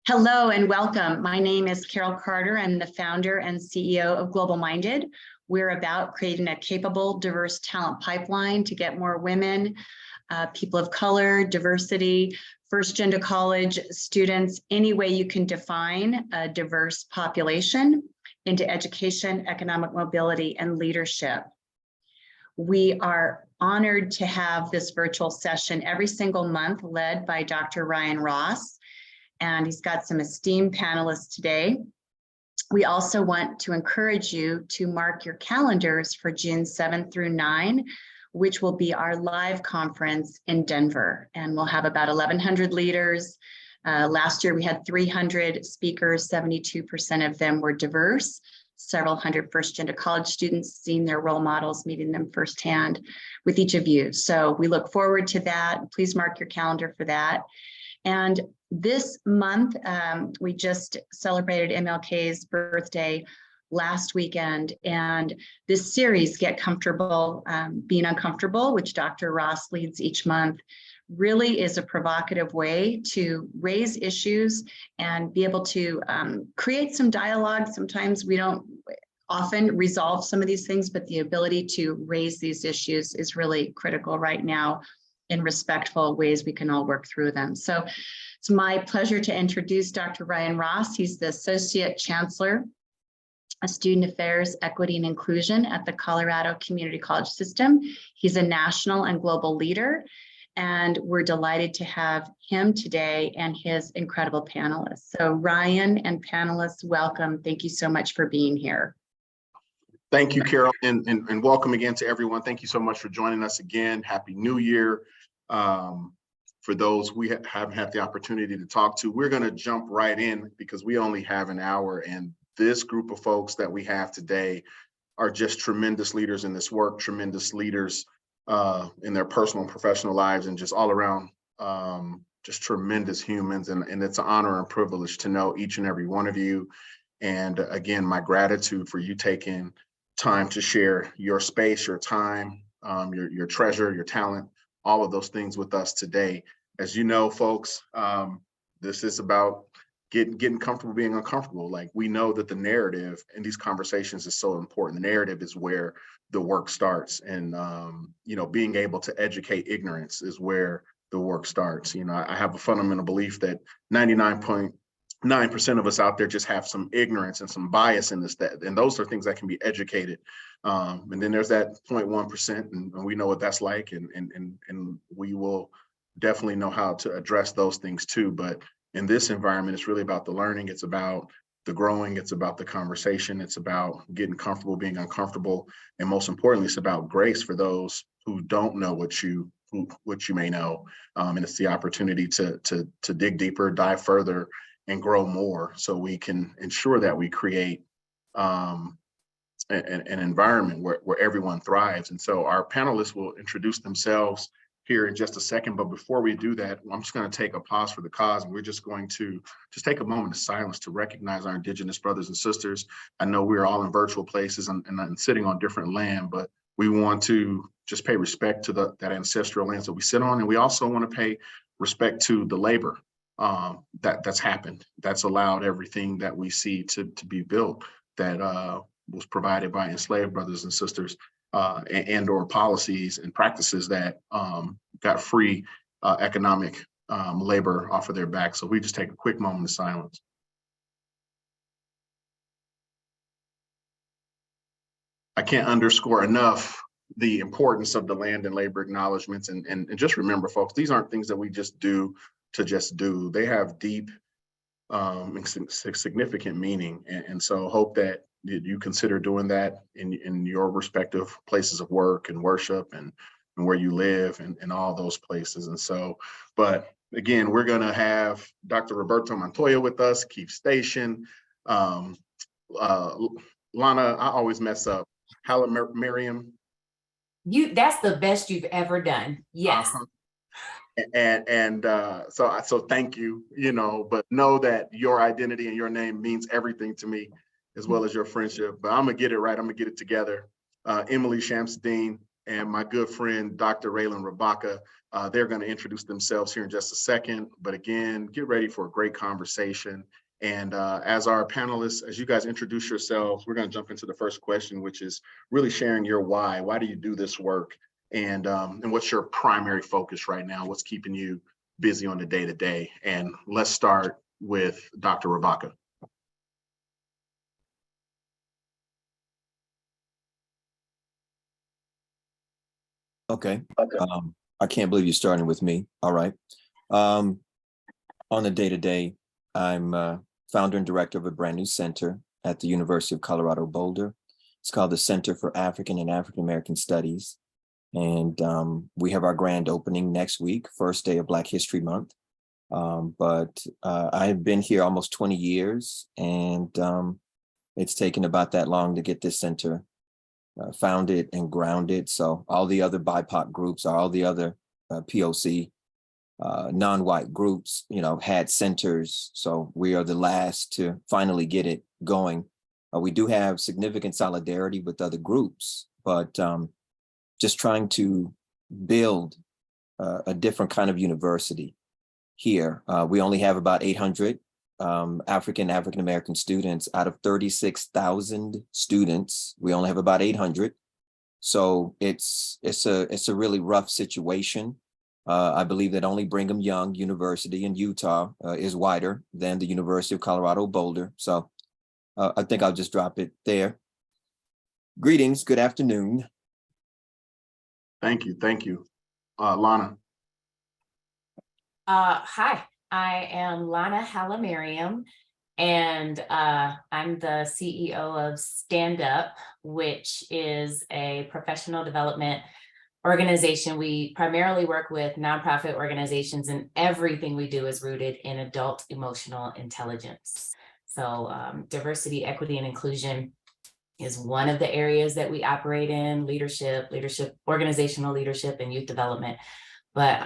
Hello and welcome. My name is Carol Carter. I'm the founder and CEO of Global Minded. We're about creating a capable, diverse talent pipeline to get more women, people of color, diversity, first gen to college students, any way you can define a diverse population into education, economic mobility, and leadership. We are honored to have this virtual session every single month led by Dr. Ryan Ross. And he's got some esteemed panelists today. We also want to encourage you to mark your calendars for June 7th through 9, which will be our live conference in Denver. And we'll have about 1,100 leaders. Last year we had 300 speakers, 72% of them were diverse. Several hundred first-gen to college students, seeing their role models, meeting them firsthand with each of you. So we look forward to that. Please mark your calendar for that. And this month, we just celebrated MLK's birthday last weekend, and this series, Get Comfortable Being Uncomfortable, which Dr. Ross leads each month, really is a provocative way to raise issues and be able to create some dialogue. Sometimes we don't often resolve some of these things, but the ability to raise these issues is really critical right now in respectful ways we can all work through them. So it's my pleasure to introduce Dr. Ryan Ross. He's the Associate Chancellor of Student Affairs, Equity and Inclusion at the Colorado Community College System. He's a national and global leader, and we're delighted to have him today and his incredible panelists. So Ryan and panelists, welcome. Thank you so much for being here. Thank you, Carol, and welcome again to everyone. Thank you so much for joining us again. Happy New Year. For those we haven't had the opportunity to talk to, we're going to jump right in because we only have an hour, and this group of folks that we have today are just tremendous leaders in this work, tremendous leaders in their personal and professional lives, and just all around just tremendous humans. And it's an honor and privilege to know each and every one of you. And again, my gratitude for you taking time to share your space, your time, your treasure, your talent, all of those things with us today. As you know, folks, this is about getting comfortable being uncomfortable. Like, we know that the narrative in these conversations is so important. The narrative is where the work starts, and being able to educate ignorance is where the work starts. I have a fundamental belief that 99.9% of us out there just have some ignorance and some bias in this, and those are things that can be educated. And then there's that 0.1%, and we know what that's like, and we will definitely know how to address those things too. But in this environment, it's really about the learning, it's about the growing, it's about the conversation, it's about getting comfortable being uncomfortable, and most importantly, it's about grace for those who don't know what you may know. And it's the opportunity to dig deeper, dive further, and grow more, so we can ensure that we create an environment where everyone thrives. And so our panelists will introduce themselves here in just a second, but before we do that, I'm just going to take a pause for the cause, and we're just going to take a moment of silence to recognize our Indigenous brothers and sisters. I know we're all in virtual places and sitting on different land, but we want to just pay respect to that ancestral lands that we sit on, and we also want to pay respect to the labor that's happened, that's allowed everything that we see to be built, that was provided by enslaved brothers and sisters, and or policies and practices that got free economic labor off of their back. So we just take a quick moment of silence. I can't underscore enough the importance of the land and labor acknowledgements, and just remember, folks, these aren't things that we just do to just do. They have deep and significant meaning, and so hope that you consider doing that in your respective places of work and worship and where you live and all those places. And so, but again, we're going to have Dr. Roberto Montoya with us, Keith Station, Lana, I always mess up, Hailemariam. That's the best you've ever done. Yes. So thank you, but know that your identity and your name means everything to me, as well as your friendship. But I'm gonna get it right. I'm gonna get it together. Emily Shamsid-Deen, and my good friend, Dr. Reiland Rabaka. They're going to introduce themselves here in just a second. But again, get ready for a great conversation. And as our panelists, as you guys introduce yourselves, we're going to jump into the first question, which is really sharing your why. Why do you do this work? And what's your primary focus right now? What's keeping you busy on the day-to-day? And let's start with Dr. Rabaka. Okay. I can't believe you're starting with me. All right. On the day-to-day, I'm founder and director of a brand new center at the University of Colorado Boulder. It's called the Center for African and African American Studies. And we have our grand opening next week, first day of Black History Month. But I've been here almost 20 years, and it's taken about that long to get this center founded and grounded. So all the other BIPOC groups, all the other POC non-white groups, had centers. So we are the last to finally get it going. We do have significant solidarity with other groups, but just trying to build a different kind of university here. We only have about 800 African-American students out of 36,000 students. We only have about 800. So it's a really rough situation. I believe that only Brigham Young University in Utah is wider than the University of Colorado Boulder. So I think I'll just drop it there. Greetings, good afternoon. Thank you, thank you. Lana. Hi, I am Lana Hailemariam, and I'm the CEO of StandUP, which is a professional development organization. We primarily work with nonprofit organizations, and everything we do is rooted in adult emotional intelligence. So diversity, equity, and inclusion is one of the areas that we operate in: leadership, organizational leadership, and youth development. But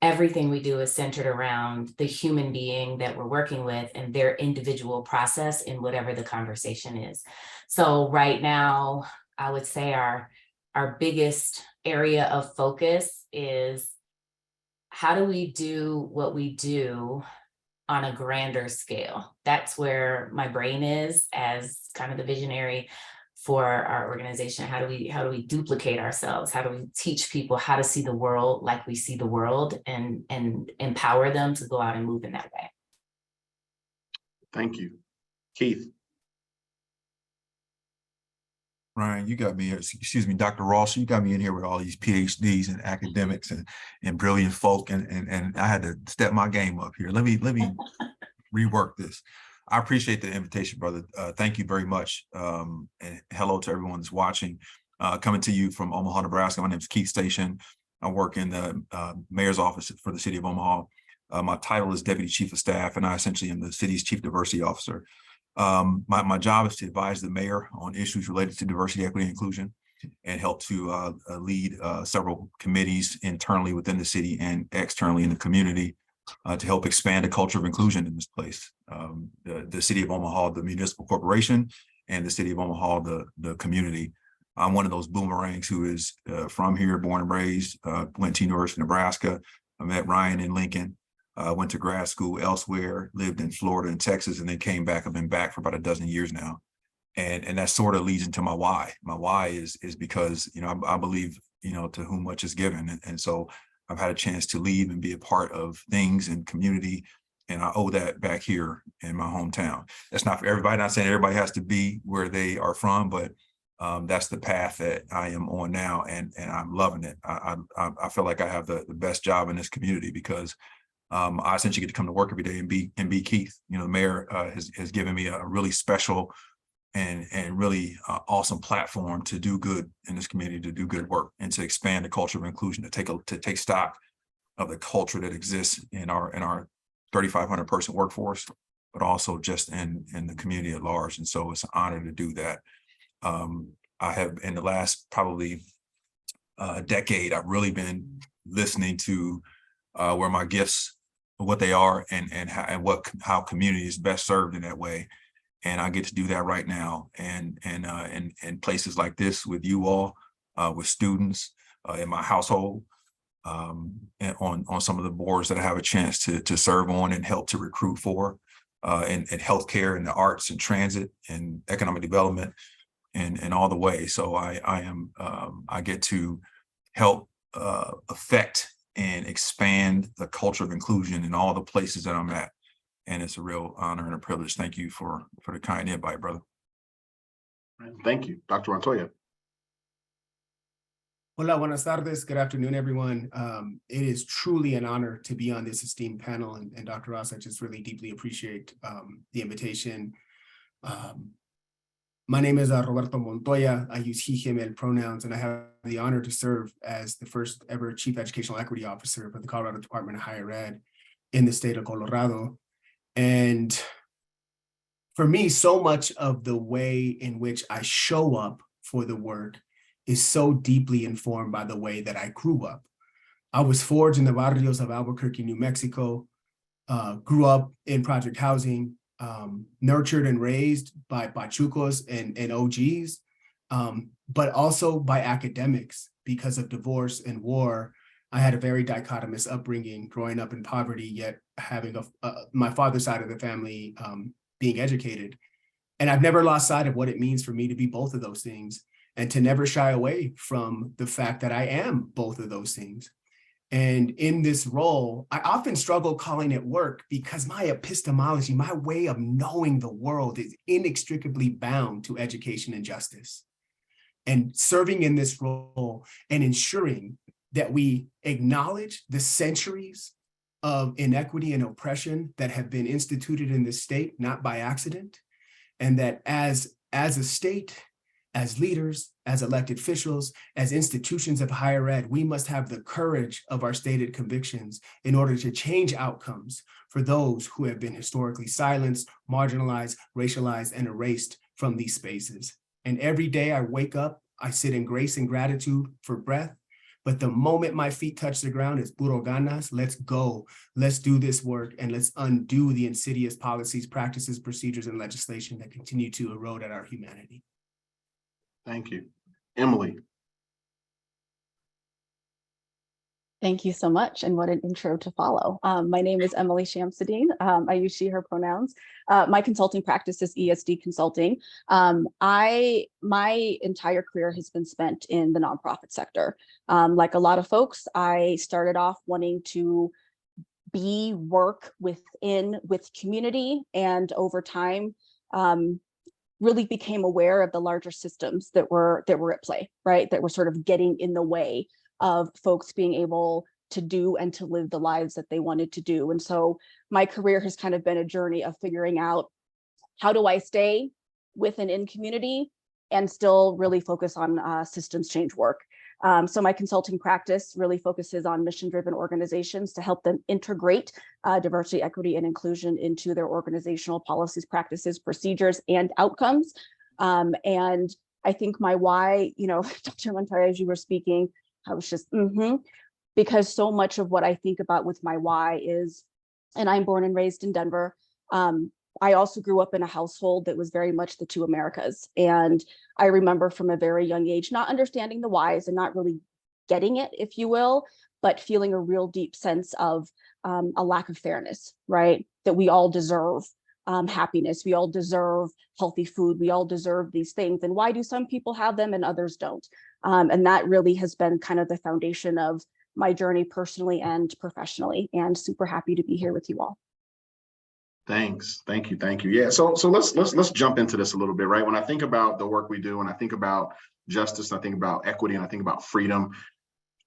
everything we do is centered around the human being that we're working with and their individual process in whatever the conversation is. So right now, I would say our biggest area of focus is, how do we do what we do on a grander scale? That's where my brain is as kind of the visionary for our organization. How do we duplicate ourselves? How do we teach people how to see the world like we see the world, and empower them to go out and move in that way? Thank you. Keith. Ryan, you got me, excuse me, Dr. Ross, you got me in here with all these PhDs and academics and brilliant folk, and I had to step my game up here. Let me rework this. I appreciate the invitation, brother. Thank you very much. And hello to everyone that's watching. Coming to you from Omaha, Nebraska. My name is Keith Station. I work in the mayor's office for the city of Omaha. My title is Deputy Chief of Staff, and I essentially am the city's Chief Diversity Officer. My job is to advise the mayor on issues related to diversity, equity, and inclusion, and help to lead several committees internally within the city and externally in the community to help expand the culture of inclusion in this place. The city of Omaha, the municipal corporation, and the city of Omaha, the community. I'm one of those boomerangs who is from here, born and raised, went to University of Nebraska. I met Ryan in Lincoln. Went to grad school elsewhere, lived in Florida and Texas, and then came back. I've been back for about a dozen years now. And that sort of leads into my why. My why is because, I believe, to whom much is given. And so I've had a chance to lead and be a part of things and community, and I owe that back here in my hometown. That's not for everybody. Not saying everybody has to be where they are from, but that's the path that I am on now, and I'm loving it. I feel like I have the best job in this community because I essentially get to come to work every day and be Keith. The mayor has given me a really special and really awesome platform to do good in this community, to do good work, and to expand the culture of inclusion, to take stock of the culture that exists in our 3,500 person workforce, but also just in the community at large. And so it's an honor to do that. I have, in the last probably decade, I've really been listening to where my gifts, what they are, and how community is best served in that way. And I get to do that right now, and in places like this with you all, with students in my household, and on some of the boards that I have a chance to serve on and help to recruit for, in healthcare and the arts and transit and economic development and all the way. So I get to help affect and expand the culture of inclusion in all the places that I'm at. And it's a real honor and a privilege. Thank you for the kind invite, brother. Thank you, Dr. Montoya. Hola, buenas tardes. Good afternoon, everyone. It is truly an honor to be on this esteemed panel. And Dr. Ross, I just really deeply appreciate the invitation. My name is Roberto Montoya. I use he, him, and pronouns, and I have the honor to serve as the first ever Chief Educational Equity Officer for the Colorado Department of Higher Ed in the state of Colorado. And for me, so much of the way in which I show up for the work is so deeply informed by the way that I grew up. I was forged in the barrios of Albuquerque, New Mexico, grew up in project housing, nurtured and raised by pachucos and OGs, but also by academics. Because of divorce and war, I had a very dichotomous upbringing, growing up in poverty, yet having my father's side of the family being educated. And I've never lost sight of what it means for me to be both of those things, and to never shy away from the fact that I am both of those things. And in this role, I often struggle calling it work because my epistemology, my way of knowing the world, is inextricably bound to education and justice. And serving in this role and ensuring that we acknowledge the centuries of inequity and oppression that have been instituted in this state, not by accident, and that as a state, as leaders, as elected officials, as institutions of higher ed, we must have the courage of our stated convictions in order to change outcomes for those who have been historically silenced, marginalized, racialized, and erased from these spaces. And every day I wake up, I sit in grace and gratitude for breath. But the moment my feet touch the ground, it's puro ganas. Let's go. Let's do this work, and let's undo the insidious policies, practices, procedures, and legislation that continue to erode at our humanity. Thank you. Emily. Thank you so much, and what an intro to follow. My name is Emily Shamsid-Deen. I use she, her pronouns. My consulting practice is ESD Consulting. My entire career has been spent in the nonprofit sector. Like a lot of folks, I started off wanting to work with community, and over time, really became aware of the larger systems that were at play, right? That were sort of getting in the way of folks being able to do and to live the lives that they wanted to do. And so my career has kind of been a journey of figuring out, how do I stay with and in community and still really focus on systems change work? So my consulting practice really focuses on mission-driven organizations to help them integrate diversity, equity, and inclusion into their organizational policies, practices, procedures, and outcomes. And I think my why, Dr. Montoya, as you were speaking, I was just, because so much of what I think about with my why is, and I'm born and raised in Denver. I also grew up in a household that was very much the two Americas. And I remember from a very young age, not understanding the whys and not really getting it, if you will, but feeling a real deep sense of a lack of fairness, right? That we all deserve happiness. We all deserve healthy food. We all deserve these things. And why do some people have them and others don't? And that really has been kind of the foundation of my journey personally and professionally, and super happy to be here with you all. Thanks. Thank you. Thank you. Yeah. So let's jump into this a little bit, right? When I think about the work we do, and I think about justice, and I think about equity, and I think about freedom,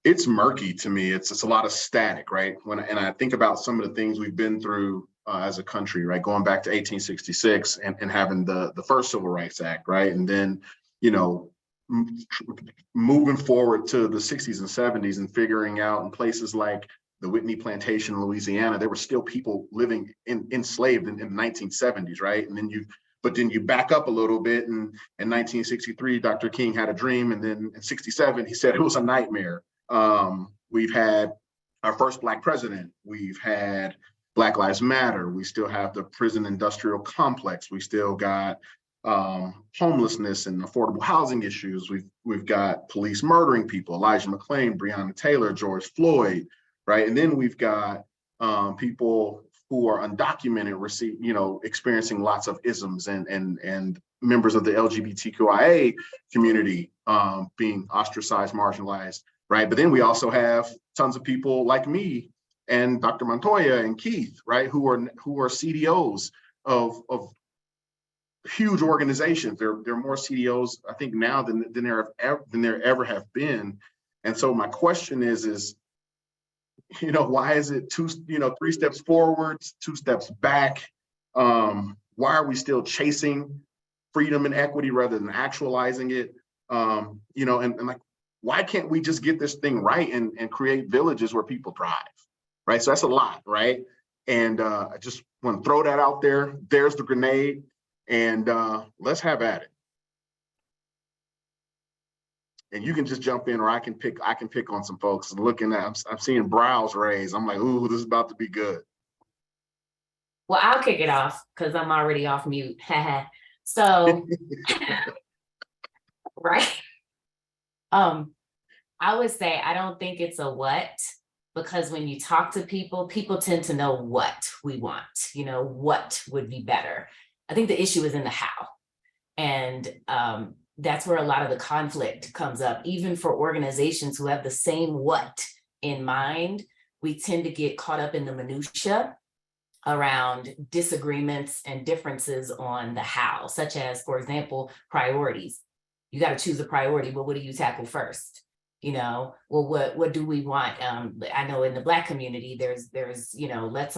it's murky to me. It's a lot of static, right? And I think about some of the things we've been through as a country, right? Going back to 1866 and having the first Civil Rights Act, right? And then, moving forward to the 60s and 70s and figuring out in places like the Whitney Plantation in Louisiana, there were still people living enslaved in the 1970s, right? And then you back up a little bit, and in 1963, Dr. King had a dream, and then in 67, he said it was a nightmare. We've had our first Black president. We've had Black Lives Matter. We still have the prison industrial complex. We still got homelessness and affordable housing issues. We've got police murdering people, Elijah McClain, Breonna Taylor, George Floyd, right? And then we've got people who are undocumented, experiencing lots of isms and members of the LGBTQIA community being ostracized, marginalized, right? But then we also have tons of people like me and Dr. Montoya and Keith, right, who are CDOs of huge organizations. There are more CDOs, I think, now than there ever have been. And so my question is, why is it 3 steps forward, 2 steps back? Why are we still chasing freedom and equity rather than actualizing it? And like, why can't we just get this thing right and create villages where people thrive, right? So that's a lot, right? And I just want to throw that out there. There's the grenade, and let's have at it. And you can just jump in, or I can pick on some folks. Looking at, I'm seeing brows raised. I'm like, ooh, this is about to be good. Well, I'll kick it off because I'm already off mute. So, right. I would say I don't think it's a what, because when you talk to people, people tend to know what we want, what would be better. I think the issue is in the how. And that's where a lot of the conflict comes up. Even for organizations who have the same what in mind, we tend to get caught up in the minutia around disagreements and differences on the how, such as, for example, priorities. You got to choose a priority. Well, what do you tackle first? Well, what do we want? I know in the Black community, there's let's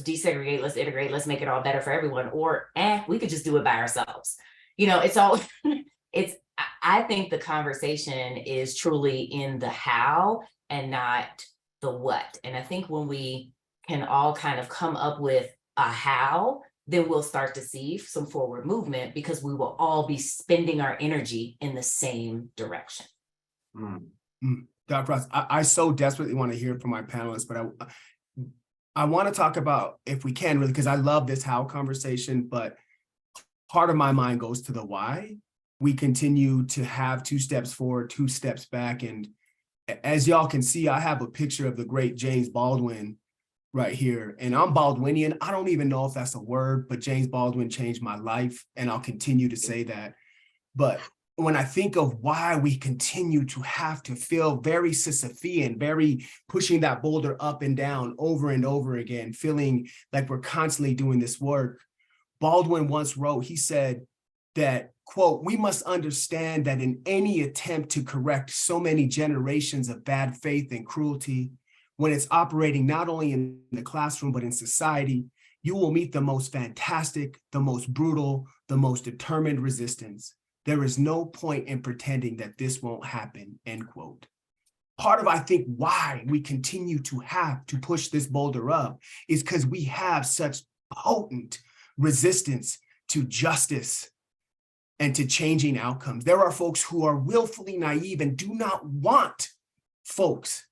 desegregate, let's integrate, let's make it all better for everyone. Or we could just do it by ourselves. It's all, I think the conversation is truly in the how and not the what. And I think when we can all kind of come up with a how, then we'll start to see some forward movement, because we will all be spending our energy in the same direction. Dr. Ross, I so desperately want to hear from my panelists, but I want to talk about, if we can, really, because I love this how conversation, but part of my mind goes to the why. We continue to have 2 steps forward, 2 steps back. And as y'all can see, I have a picture of the great James Baldwin right here. And I'm Baldwinian. I don't even know if that's a word, but James Baldwin changed my life, and I'll continue to say that. But when I think of why we continue to have to feel very Sisyphean, very pushing that boulder up and down over and over again, feeling like we're constantly doing this work, Baldwin once wrote, he said that, quote, "We must understand that in any attempt to correct so many generations of bad faith and cruelty, when it's operating not only in the classroom, but in society, you will meet the most fantastic, the most brutal, the most determined resistance. There is no point in pretending that this won't happen," end quote. Part of, I think, why we continue to have to push this boulder up is because we have such potent resistance to justice and to changing outcomes. There are folks who are willfully naive and do not want folks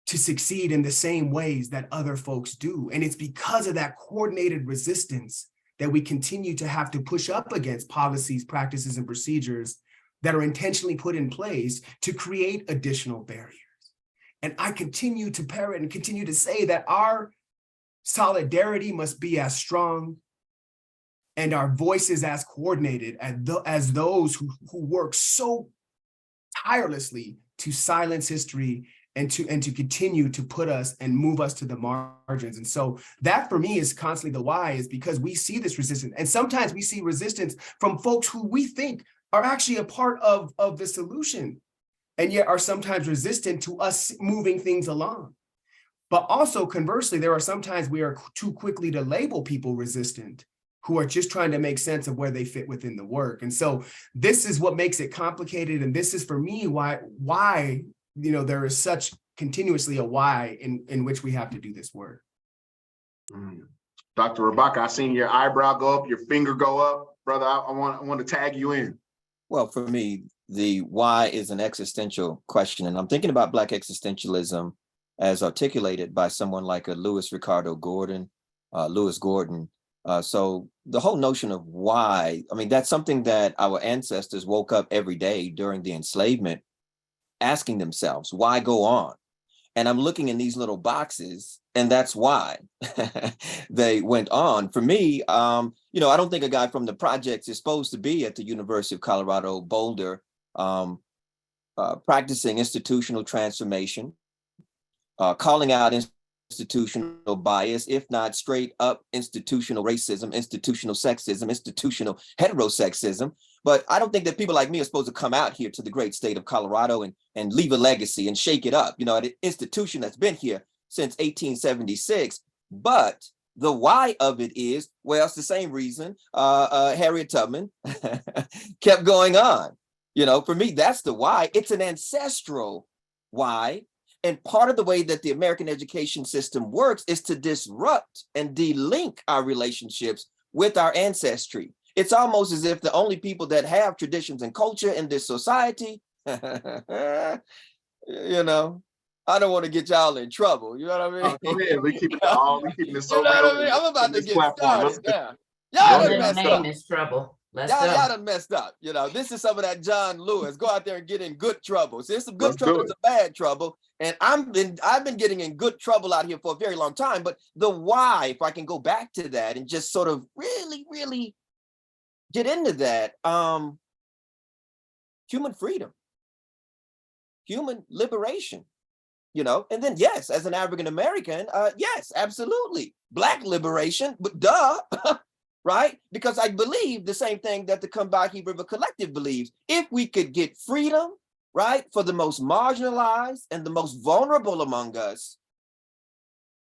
to succeed in the same ways that other folks do. And it's because of that coordinated resistance that we continue to have to push up against policies, practices, and procedures that are intentionally put in place to create additional barriers. And I continue to parrot and continue to say that our solidarity must be as strong and our voices as coordinated as those who work so tirelessly to silence history and to continue to put us and move us to the margins. And so that for me is constantly the why, is because we see this resistance. And sometimes we see resistance from folks who we think are actually a part of the solution, and yet are sometimes resistant to us moving things along. But also conversely, there are sometimes we are too quickly to label people resistant, who are just trying to make sense of where they fit within the work. And so this is what makes it complicated. And this is for me why there is such continuously a why in which we have to do this work. Dr. Rabaka, I seen your eyebrow go up, your finger go up. Brother, I want to tag you in. Well, for me, the why is an existential question. And I'm thinking about Black existentialism as articulated by someone like a Lewis Gordon. So the whole notion of why, I mean, that's something that our ancestors woke up every day during the enslavement, asking themselves, why go on? And I'm looking in these little boxes, and that's why they went on. For me, I don't think a guy from the projects is supposed to be at the University of Colorado, Boulder, practicing institutional transformation, calling out institutional bias, if not straight up institutional racism, institutional sexism, institutional heterosexism. But I don't think that people like me are supposed to come out here to the great state of Colorado and leave a legacy and shake it up. An institution that's been here since 1876. But the why of it is, well, it's the same reason Harriet Tubman kept going on. For me, that's the why. It's an ancestral why. And part of the way that the American education system works is to disrupt and delink our relationships with our ancestry. It's almost as if the only people that have traditions and culture in this society, I don't want to get y'all in trouble. You know what I mean? Go ahead. We keeping it so You know real. what I mean? I'm about to get started now. Your Y'all done middle messed name up. is trouble. Let's Y'all go. done messed up. This is some of that John Lewis. Go out there and get in good trouble. See, there's some good Let's do trouble, it. there's some bad trouble. And I've been getting in good trouble out here for a very long time. But the why, if I can go back to that and just sort of really, really get into that, human freedom, human liberation, and then yes, as an African American, yes, absolutely. Black liberation, but duh. Right? Because I believe the same thing that the Combahee River Collective believes. If we could get freedom, right, for the most marginalized and the most vulnerable among us,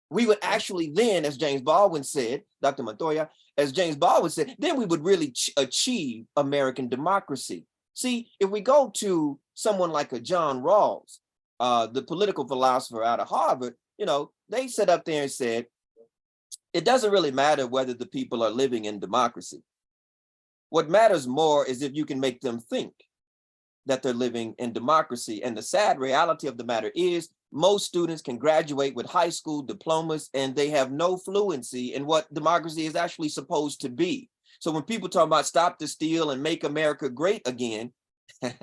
we would actually then, as James Baldwin said, Dr. Montoya, as James Baldwin said, then we would really achieve American democracy. See, if we go to someone like a John Rawls, the political philosopher out of Harvard, they sat up there and said, it doesn't really matter whether the people are living in democracy. What matters more is if you can make them think that they're living in democracy. And the sad reality of the matter is most students can graduate with high school diplomas and they have no fluency in what democracy is actually supposed to be. So when people talk about stop the steal and make America great again, I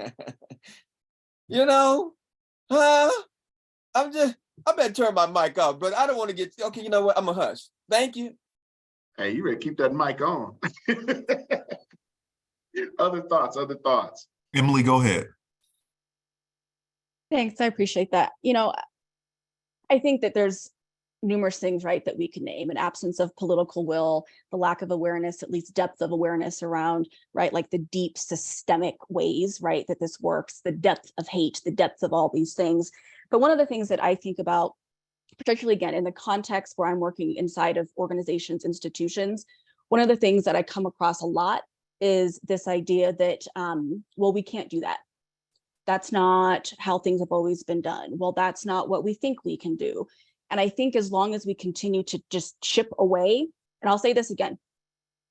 better turn my mic off, but I don't want to get, okay, you know what? I'm a hush. Thank you. Hey, you ready to keep that mic on. Other thoughts. Emily, go ahead. Thanks, I appreciate that. I think that there's numerous things, right, that we can name: an absence of political will, the lack of awareness, at least depth of awareness around, right, like the deep systemic ways, right, that this works, the depth of hate, the depth of all these things. But one of the things that I think about, particularly again, in the context where I'm working inside of organizations, institutions, one of the things that I come across a lot is this idea that, well, we can't do that. That's not how things have always been done. Well, that's not what we think we can do. And I think as long as we continue to just chip away, and I'll say this again,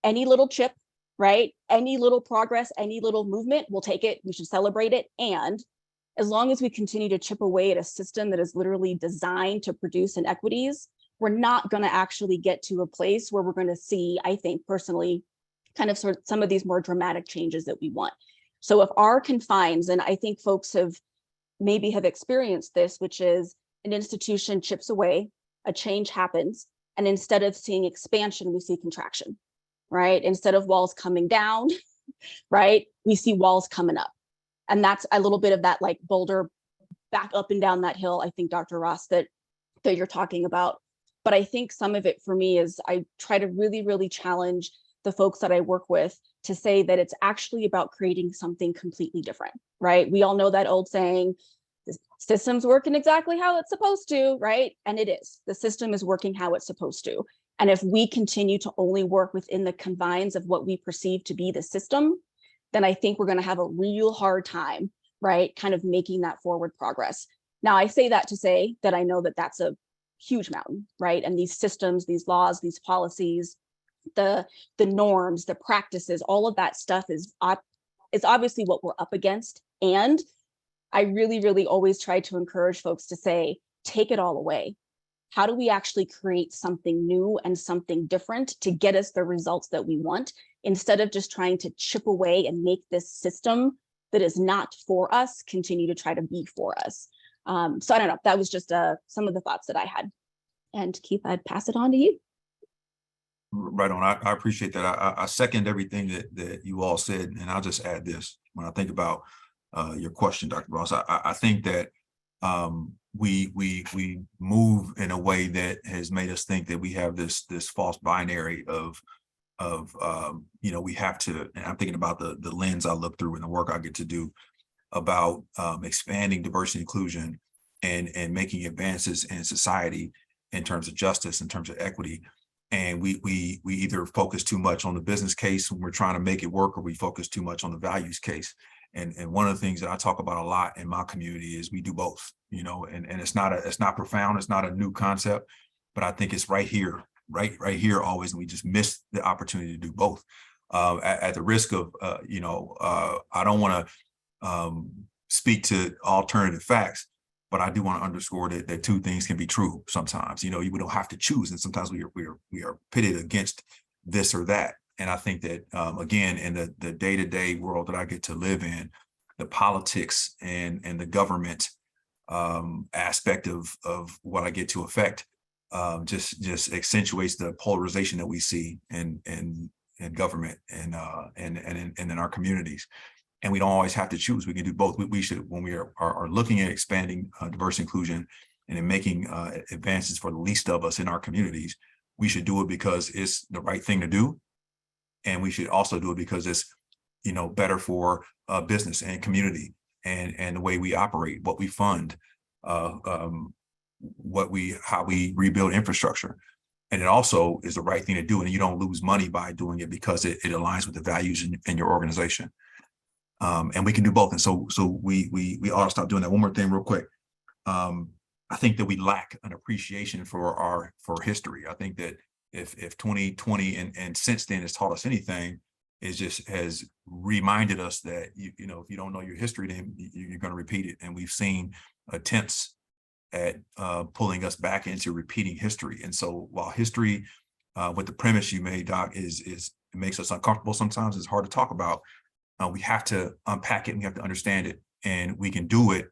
any little chip, right? Any little progress, any little movement, we'll take it, we should celebrate it. And as long as we continue to chip away at a system that is literally designed to produce inequities, we're not going to actually get to a place where we're going to see, I think personally, kind of sort of some of these more dramatic changes that we want. So if our confines, and I think folks maybe have experienced this, which is an institution chips away, a change happens, and instead of seeing expansion, we see contraction, right? Instead of walls coming down, right, we see walls coming up. And that's a little bit of that like Boulder back up and down that hill, I think, Dr. Ross, that you're talking about. But I think some of it for me is I try to really, really challenge the folks that I work with to say that it's actually about creating something completely different, right? We all know that old saying, the system's working exactly how it's supposed to, right? And it is. The system is working how it's supposed to. And if we continue to only work within the confines of what we perceive to be the system, then I think we're going to have a real hard time, right, kind of making that forward progress. Now, I say that to say that I know that that's a huge mountain, right? And these systems, these laws, these policies, the norms, the practices, all of that stuff is obviously what we're up against. And I really, really always try to encourage folks to say, take it all away. how do we actually create something new and something different to get us the results that we want, instead of just trying to chip away and make this system that is not for us continue to try to be for us. So I don't know, that was just some of the thoughts that I had. And Keith, I'd pass it on to you. Right on. I appreciate that. I second everything that you all said, and I'll just add this. When I think about your question, Dr. Ross, I think that we move in a way that has made us think that we have this false binary of we have to, and I'm thinking about the lens I look through and the work I get to do about expanding diversity and inclusion and making advances in society in terms of justice, in terms of equity. And we either focus too much on the business case when we're trying to make it work, or we focus too much on the values case. And one of the things that I talk about a lot in my community is we do both, and it's not profound, it's not a new concept, but I think it's right here always, and we just miss the opportunity to do both. At the risk of I don't want to speak to alternative facts, but I do want to underscore that two things can be true sometimes. We don't have to choose, and sometimes we are pitted against this or that. And I think that again, in the day-to-day world that I get to live in, the politics and the government aspect of what I get to affect just accentuates the polarization that we see in government and in our communities. And we don't always have to choose. We can do both. We should, when we are looking at expanding diversity inclusion and in making advances for the least of us in our communities, we should do it because it's the right thing to do. And we should also do it because it's, better for business and community and the way we operate, what we fund, how we rebuild infrastructure. And it also is the right thing to do. And you don't lose money by doing it because it aligns with the values in your organization. And we can do both. And so we ought to stop doing that. One more thing real quick. I think that we lack an appreciation for history. I think that if 2020 and since then has taught us anything, it just has reminded us that, if you don't know your history, then you're going to repeat it. And we've seen attempts at pulling us back into repeating history. And so while history, with the premise you made, Doc, it makes us uncomfortable sometimes, it's hard to talk about. We have to unpack it and we have to understand it, and we can do it.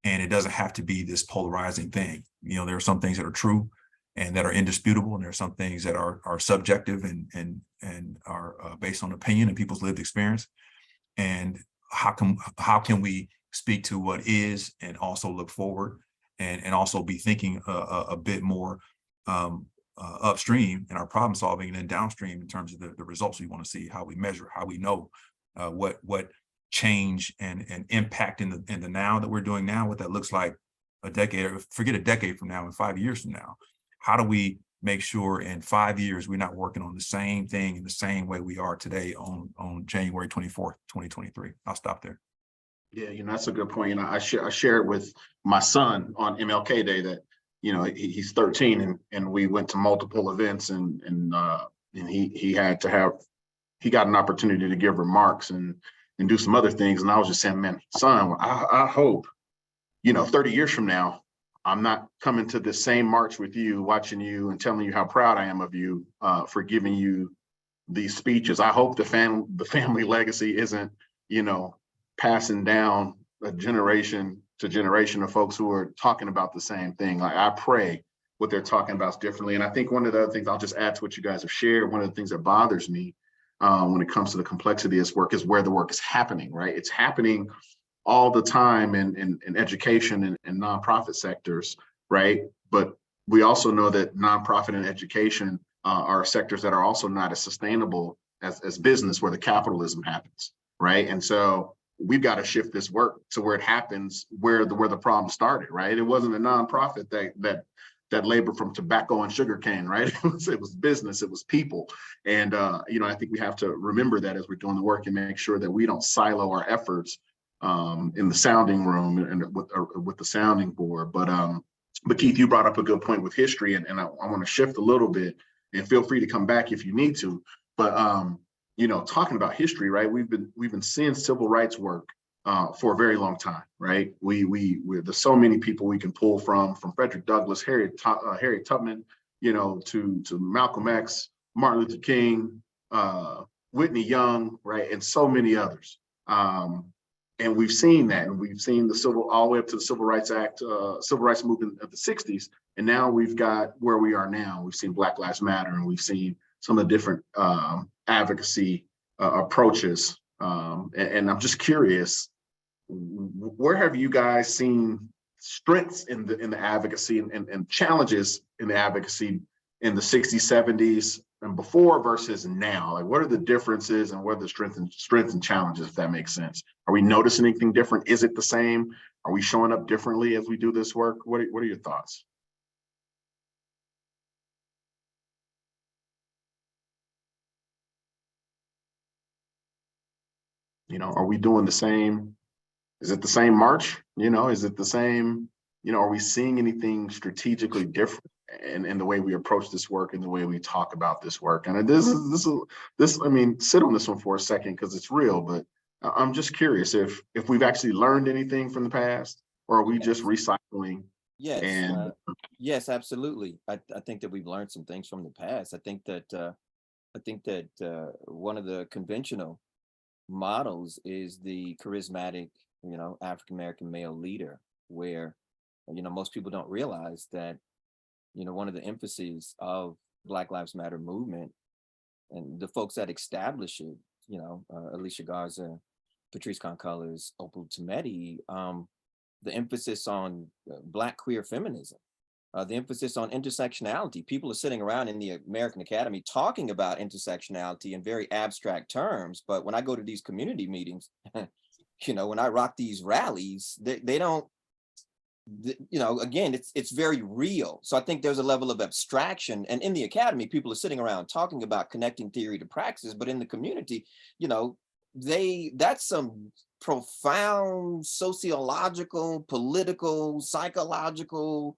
And it doesn't have to be this polarizing thing. There are some things that are true and that are indisputable, and there are some things that are subjective and are based on opinion and people's lived experience. And how can we speak to what is and also look forward and also be thinking a bit more upstream in our problem solving, and then downstream in terms of the results we want to see, how we measure, how we know what change and impact in the now that we're doing now, what that looks like a decade, or forget a decade from now, and 5 years from now. How do we make sure in 5 years we're not working on the same thing in the same way we are today on January 24th, 2023? I'll stop there. Yeah, that's a good point. I shared with my son on MLK Day that he's 13 and we went to multiple events and he got an opportunity to give remarks and do some other things. And I was just saying, man, son, I hope 30 years from now, I'm not coming to the same march with you, watching you and telling you how proud I am of you for giving you these speeches. I hope the family legacy isn't, passing down a generation to generation of folks who are talking about the same thing. Like, I pray what they're talking about is differently. And I think one of the other things, I'll just add to what you guys have shared, one of the things that bothers me when it comes to the complexity of this work is where the work is happening, right? It's happening all the time in education and nonprofit sectors, right? But we also know that nonprofit and education are sectors that are also not as sustainable as business, where the capitalism happens, right? And so we've got to shift this work to where it happens, where the problem started, right? It wasn't a nonprofit that labored from tobacco and sugarcane, right? It was business, it was people. And I think we have to remember that as we're doing the work and make sure that we don't silo our efforts in the sounding room and with the sounding board. But Keith, you brought up a good point with history, and I want to shift a little bit, and feel free to come back if you need to. But talking about history, right? We've been seeing civil rights work for a very long time, right? There's so many people we can pull from Frederick Douglass, Harriet Tubman, to Malcolm X, Martin Luther King, Whitney Young, right, and so many others. And we've seen that, and we've seen all the way up to the Civil Rights Act, Civil Rights Movement of the 60s. And now we've got where we are now. We've seen Black Lives Matter, and we've seen some of the different advocacy approaches. And I'm just curious, where have you guys seen strengths in the advocacy and challenges in the advocacy in the 60s, 70s, and before versus now? Like, what are the differences and what are the strengths and challenges, if that makes sense? Are we noticing anything different? Is it the same? Are we showing up differently as we do this work? What are your thoughts? Are we doing the same? Is it the same march? Is it the same? Are we seeing anything strategically different in the way we approach this work and the way we talk about this work? And I mean, sit on this one for a second because it's real, but I'm just curious if we've actually learned anything from the past, or are we just recycling? Yes, yes, absolutely. I think that we've learned some things from the past. I think that one of the conventional models is the charismatic, African-American male leader, where, most people don't realize that, one of the emphases of Black Lives Matter movement and the folks that establish it, Alicia Garza, Patrice Concolors, Opal Tometi, the emphasis on Black queer feminism, the emphasis on intersectionality. People are sitting around in the American Academy talking about intersectionality in very abstract terms, but when I go to these community meetings, when I rock these rallies, they don't, again, it's very real. So I think there's a level of abstraction, and in the academy, people are sitting around talking about connecting theory to praxis, but in the community, that's some profound sociological, political, psychological.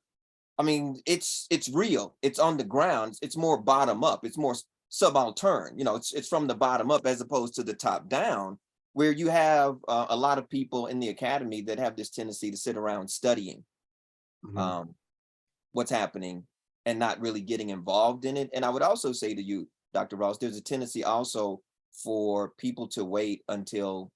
I mean, it's real. It's on the ground. It's more bottom up. It's more subaltern. It's from the bottom up as opposed to the top down, where you have a lot of people in the academy that have this tendency to sit around studying what's happening and not really getting involved in it. And I would also say to you, Dr. Ross, there's a tendency also for people to wait until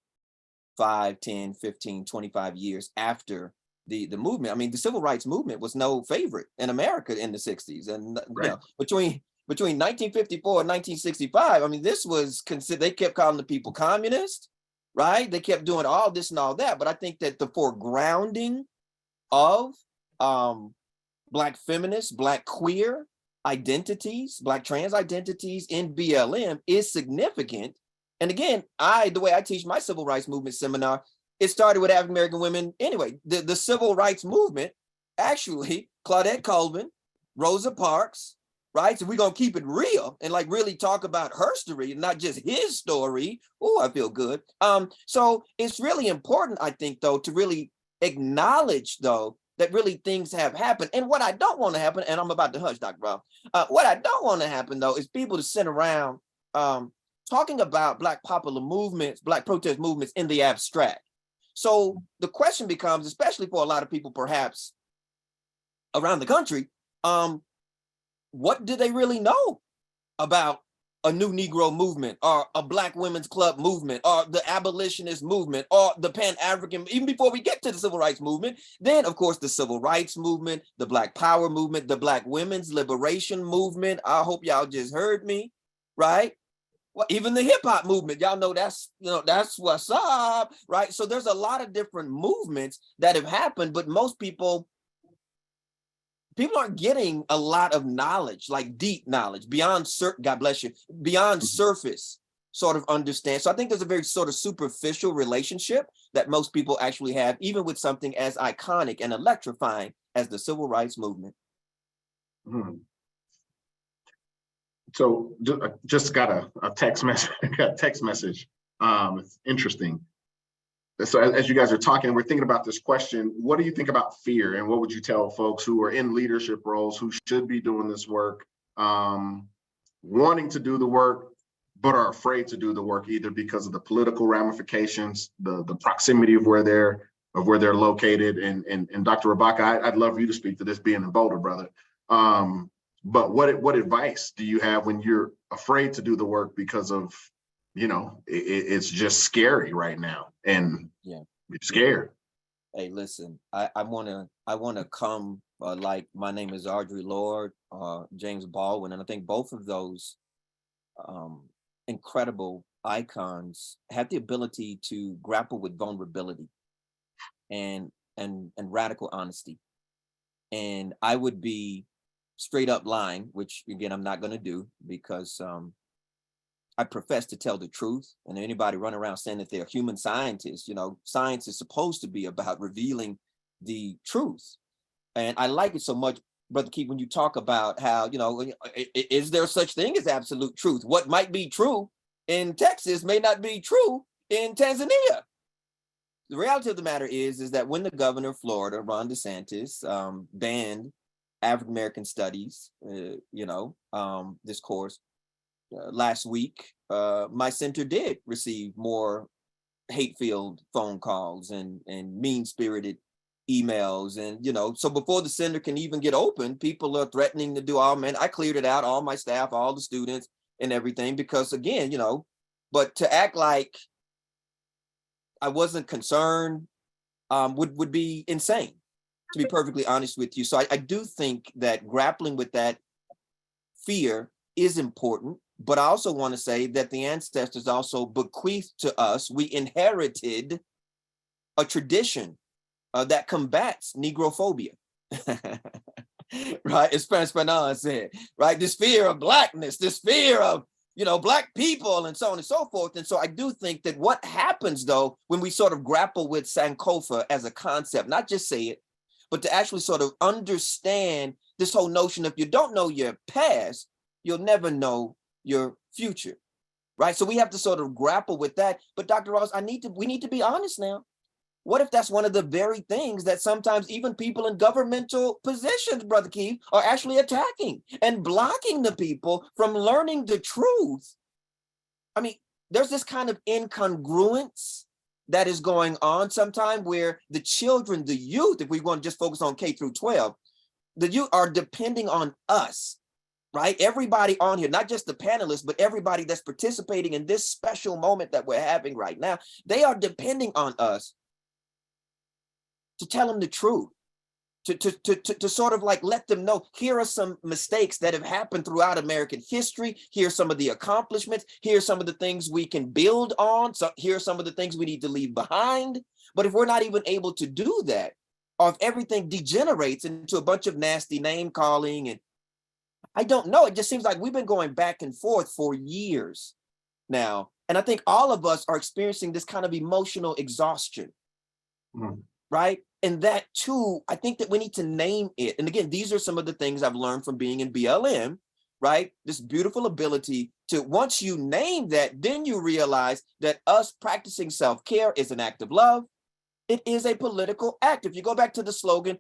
5, 10, 15, 25 years after the movement. I mean, the civil rights movement was no favorite in America in the 60s. And right. Between 1954 and 1965, I mean, this was considered, they kept calling the people communist, right? They kept doing all this and all that. But I think that the foregrounding of Black feminists, Black queer identities, Black trans identities in BLM is significant. And again, the way I teach my civil rights movement seminar, it started with African American women anyway. The civil rights movement, actually, Claudette Colvin, Rosa Parks, right? So we're gonna keep it real and like really talk about her story, not just his story. Oh, I feel good. So it's really important, I think, though, to really acknowledge, though, that really things have happened. And what I don't want to happen, and I'm about to hush, Dr. Brown, what I don't want to happen, though, is people to sit around talking about Black popular movements, Black protest movements in the abstract. So the question becomes, especially for a lot of people, perhaps around the country, what do they really know about a new Negro movement or a Black women's club movement or the abolitionist movement or the Pan-African, even before we get to the civil rights movement, then of course the civil rights movement, the Black power movement, the Black women's liberation movement. I hope y'all just heard me, right? Well, even the hip hop movement, y'all know that's what's up, right? So there's a lot of different movements that have happened, but most people aren't getting a lot of knowledge, like deep knowledge, beyond God bless you, beyond surface sort of understand. So I think there's a very sort of superficial relationship that most people actually have, even with something as iconic and electrifying as the civil rights movement. So just got a text message. It's interesting. So as you guys are talking, we're thinking about this question, what do you think about fear? And what would you tell folks who are in leadership roles, who should be doing this work, wanting to do the work, but are afraid to do the work, either because of the political ramifications, the proximity of where they're located. And Dr. Rabaka, I'd love you to speak to this, being in Boulder, brother. But what advice do you have when you're afraid to do the work because of, it's just scary right now, and Yeah, you're scared? hey, listen, I wanna come like my name is Audrey Lorde, James Baldwin, and I think both of those incredible icons have the ability to grapple with vulnerability and radical honesty. And I would be straight up lying, which again I'm not going to do, because I profess to tell the truth. And anybody run around saying that they're human scientists, science is supposed to be about revealing the truth. And I like it so much, Brother Keith, when you talk about how, is there such thing as absolute truth? What might be true in Texas may not be true in Tanzania. The reality of the matter is that when the governor of Florida, Ron DeSantis, banned African American studies, this course last week, my center did receive more hate-filled phone calls and mean-spirited emails. And, so before the center can even get open, people are threatening to do I cleared it out, all my staff, all the students and everything, because again, but to act like I wasn't concerned would be insane, to be perfectly honest with you. So I do think that grappling with that fear is important, but I also want to say that the ancestors also bequeathed to us, we inherited a tradition that combats Negrophobia. Right, as Spanish said, right? This fear of blackness, this fear of, Black people, and so on and so forth. And so I do think that what happens, though, when we sort of grapple with Sankofa as a concept, not just say it, but to actually sort of understand this whole notion, if you don't know your past, you'll never know your future, right? So we have to sort of grapple with that. But Dr. Ross, we need to be honest now. What if that's one of the very things that sometimes even people in governmental positions, Brother Keith, are actually attacking and blocking the people from learning the truth? I mean, there's this kind of incongruence that is going on sometimes where the children, the youth, if we want to just focus on K through 12, the youth are depending on us, right? Everybody on here, not just the panelists, but everybody that's participating in this special moment that we're having right now, they are depending on us to tell them the truth, to sort of like let them know, here are some mistakes that have happened throughout American history. Here's some of the accomplishments. Here's some of the things we can build on. So here's some of the things we need to leave behind. But if we're not even able to do that, or if everything degenerates into a bunch of nasty name calling, and I don't know, it just seems like we've been going back and forth for years now. And I think all of us are experiencing this kind of emotional exhaustion. Right? And that too, I think that we need to name it. And again, these are some of the things I've learned from being in BLM, right? This beautiful ability to, once you name that, then you realize that us practicing self-care is an act of love. It is a political act. If you go back to the slogan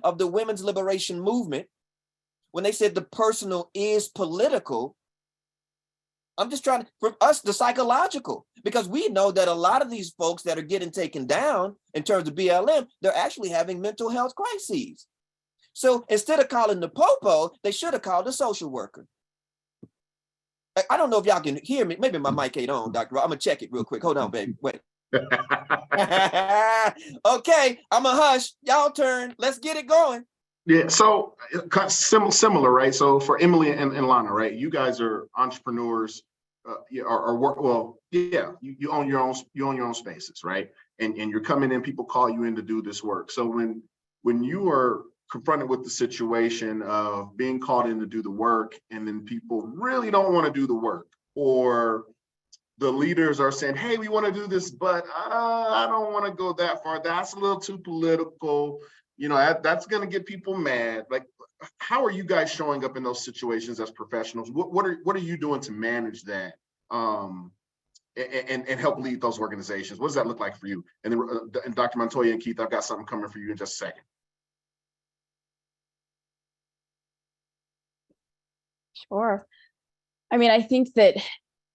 of the women's liberation movement, when they said the personal is political, I'm just trying to, for us, the psychological, because we know that a lot of these folks that are getting taken down in terms of BLM, they're actually having mental health crises. So instead of calling the popo, they should have called a social worker. I don't know if y'all can hear me. Maybe my mic ain't on, Dr. I'm gonna check it real quick. Hold on, baby. Wait. Okay, I'm a hush. Y'all turn. Let's get it going. Yeah, so similar, right? So for Emily and Lana, right? You guys are entrepreneurs, you own your own spaces, right? And you're coming in, people call you in to do this work. So when you are confronted with the situation of being called in to do the work, and then people really don't want to do the work, or the leaders are saying, hey, we want to do this, but I don't want to go that far. That's a little too political. That's going to get people mad. Like, how are you guys showing up in those situations as professionals? What are you doing to manage that and help lead those organizations? What does that look like for you? And then and Dr. Montoya and Keith, I've got something coming for you in just a second. Sure. I mean, I think that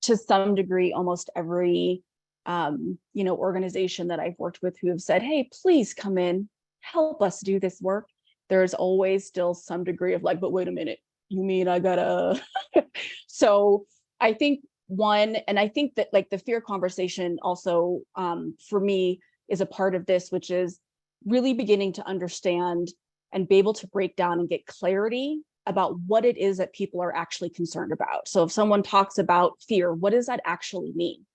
to some degree, almost every organization that I've worked with who have said, hey, please come in, help us do this work. There's always still some degree of like, but wait a minute, you mean I gotta, so I think and I think that like the fear conversation also for me is a part of this, which is really beginning to understand and be able to break down and get clarity about what it is that people are actually concerned about. So if someone talks about fear, what does that actually mean?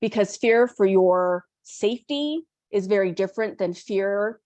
Because fear for your safety is very different than fear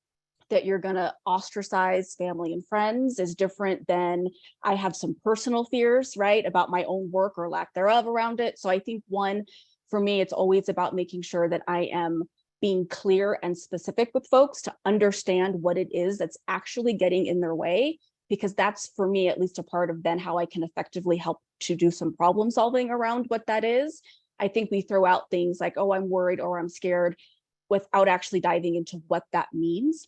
that you're going to ostracize family and friends, is different than I have some personal fears, right, about my own work or lack thereof around it. So I think for me, it's always about making sure that I am being clear and specific with folks to understand what it is that's actually getting in their way, because that's, for me, at least a part of then how I can effectively help to do some problem solving around what that is. I think we throw out things like, oh, I'm worried or I'm scared without actually diving into what that means.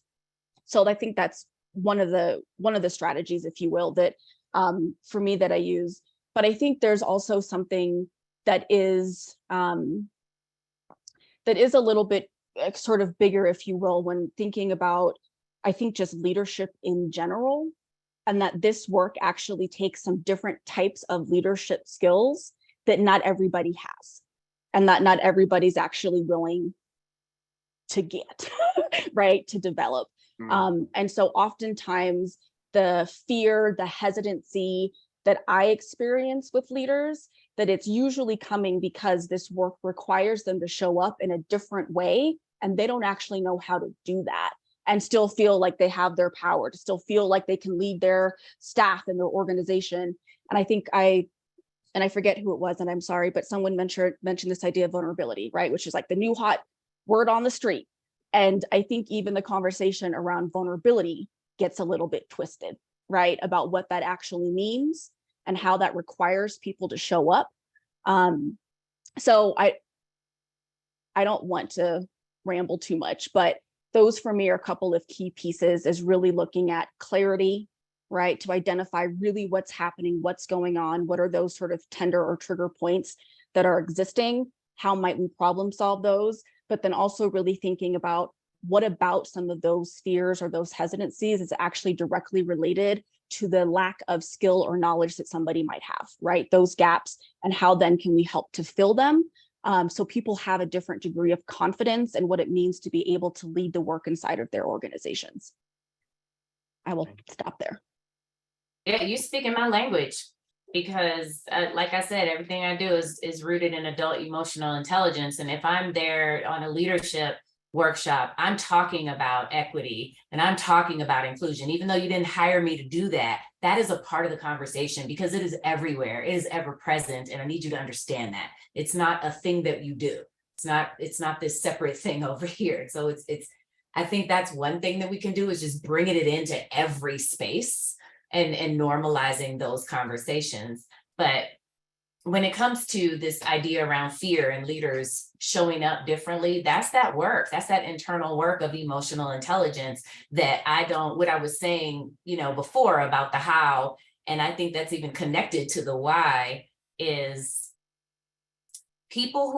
So I think that's one of the strategies, if you will, that for me that I use. But I think there's also something that is a little bit sort of bigger, if you will, when thinking about, I think, just leadership in general, and that this work actually takes some different types of leadership skills that not everybody has, and that not everybody's actually willing to get, right, to develop. And so oftentimes the fear, the hesitancy that I experience with leaders, that it's usually coming because this work requires them to show up in a different way, and they don't actually know how to do that and still feel like they have their power, to still feel like they can lead their staff and their organization. And I think I forget who it was, and I'm sorry, but someone mentioned this idea of vulnerability, right? Which is like the new hot word on the street. And I think even the conversation around vulnerability gets a little bit twisted, right? About what that actually means and how that requires people to show up. So I don't want to ramble too much, but those for me are a couple of key pieces, is really looking at clarity, right? To identify really what's happening, what's going on, what are those sort of tender or trigger points that are existing, how might we problem solve those, but then also really thinking about what about some of those fears or those hesitancies is actually directly related to the lack of skill or knowledge that somebody might have, right? Those gaps, and how then can we help to fill them, so people have a different degree of confidence in what it means to be able to lead the work inside of their organizations. I will stop there. Yeah, you speak in my language, because like I said, everything I do is rooted in adult emotional intelligence. And if I'm there on a leadership workshop, I'm talking about equity and I'm talking about inclusion. Even though you didn't hire me to do that, that is a part of the conversation, because it is everywhere, it is ever present. And I need you to understand that it's not a thing that you do. It's not this separate thing over here. So I think that's one thing that we can do, is just bringing it into every space and normalizing those conversations. But when it comes to this idea around fear and leaders showing up differently, that's that work. That's that internal work of emotional intelligence that what I was saying, before about the how, and I think that's even connected to the why, is people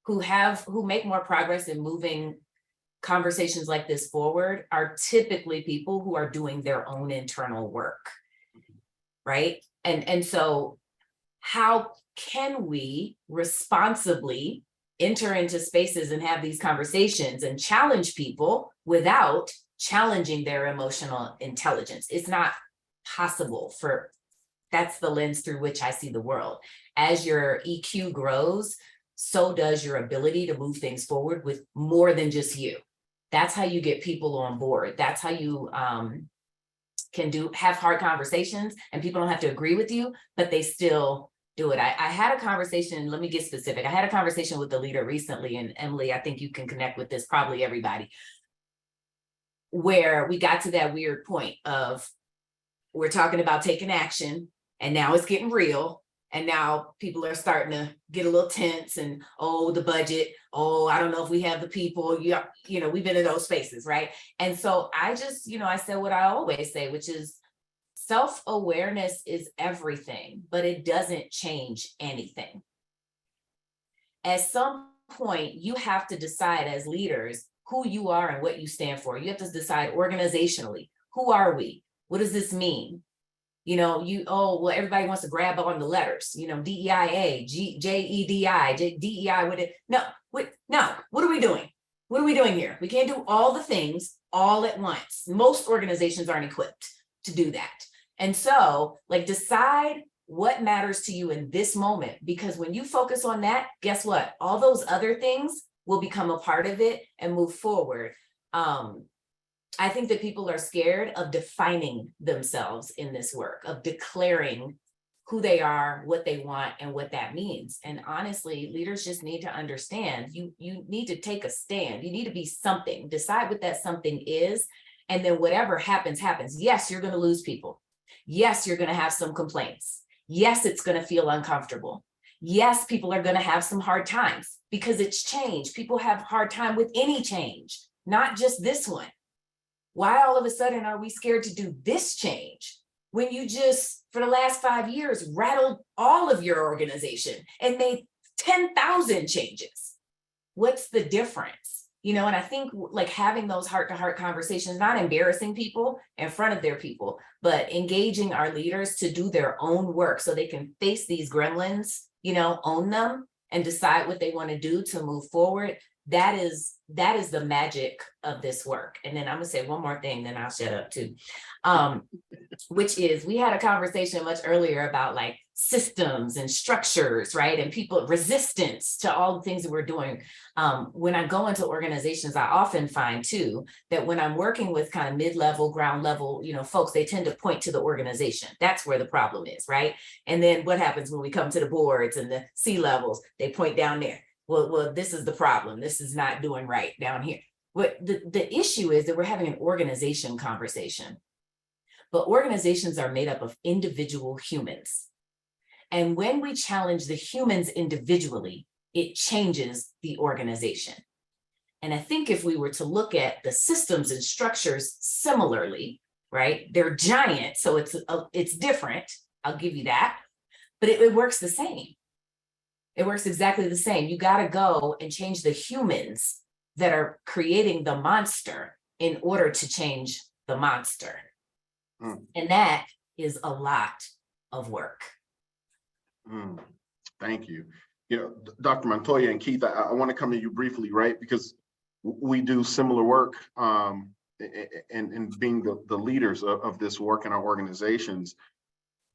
who make more progress in moving conversations like this forward are typically people who are doing their own internal work, right? And so how can we responsibly enter into spaces and have these conversations and challenge people without challenging their emotional intelligence? It's not possible. That's the lens through which I see the world. As your EQ grows, so does your ability to move things forward with more than just you. That's how you get people on board. That's how you can have hard conversations, and people don't have to agree with you, but they still do it. I had a conversation, let me get specific. I had a conversation with the leader recently, and Emily, I think you can connect with this, probably everybody, where we got to that weird point of, we're talking about taking action, and now it's getting real. And now people are starting to get a little tense, and, oh, the budget, oh, I don't know if we have the people, we've been in those spaces, right? And so I just, I said what I always say, which is, self-awareness is everything, but it doesn't change anything. At some point, you have to decide as leaders who you are and what you stand for. You have to decide organizationally, who are we? What does this mean? You know, everybody wants to grab on the letters, you know, DEIA, JEDI, DEI, with it. No, what are we doing? What are we doing here? We can't do all the things all at once. Most organizations aren't equipped to do that. And so, like, decide what matters to you in this moment, because when you focus on that, guess what? All those other things will become a part of it and move forward. I think that people are scared of defining themselves in this work, of declaring who they are, what they want, and what that means. And honestly, leaders just need to understand, you need to take a stand. You need to be something, decide what that something is. And then whatever happens, happens. Yes, you're going to lose people. Yes, you're going to have some complaints. Yes, it's going to feel uncomfortable. Yes, people are going to have some hard times because it's change. People have a hard time with any change, not just this one. Why all of a sudden are we scared to do this change when you just, for the last 5 years, rattled all of your organization and made 10,000 changes? What's the difference? You know, and I think like having those heart-to-heart conversations, not embarrassing people in front of their people, but engaging our leaders to do their own work so they can face these gremlins, you know, own them and decide what they want to do to move forward. That is the magic of this work. And then I'm gonna say one more thing, then I'll shut up too. Which is, we had a conversation much earlier about like systems and structures, right? And people resistance to all the things that we're doing. When I go into organizations, I often find too, that when I'm working with kind of mid-level, ground level, you know, folks, they tend to point to the organization. That's where the problem is, right? And then what happens when we come to the boards and the C-levels, they point down there. Well, this is the problem. This is not doing right down here. What the issue is that we're having an organization conversation, but organizations are made up of individual humans. And when we challenge the humans individually, it changes the organization. And I think if we were to look at the systems and structures similarly, right, they're giant, so it's different. I'll give you that, but it works the same. It works exactly the same. You got to go and change the humans that are creating the monster in order to change the monster. And that is a lot of work. Thank you. You know, Dr. Montoya and Keith, I want to come to you briefly, right? Because we do similar work and being the leaders of this work in our organizations.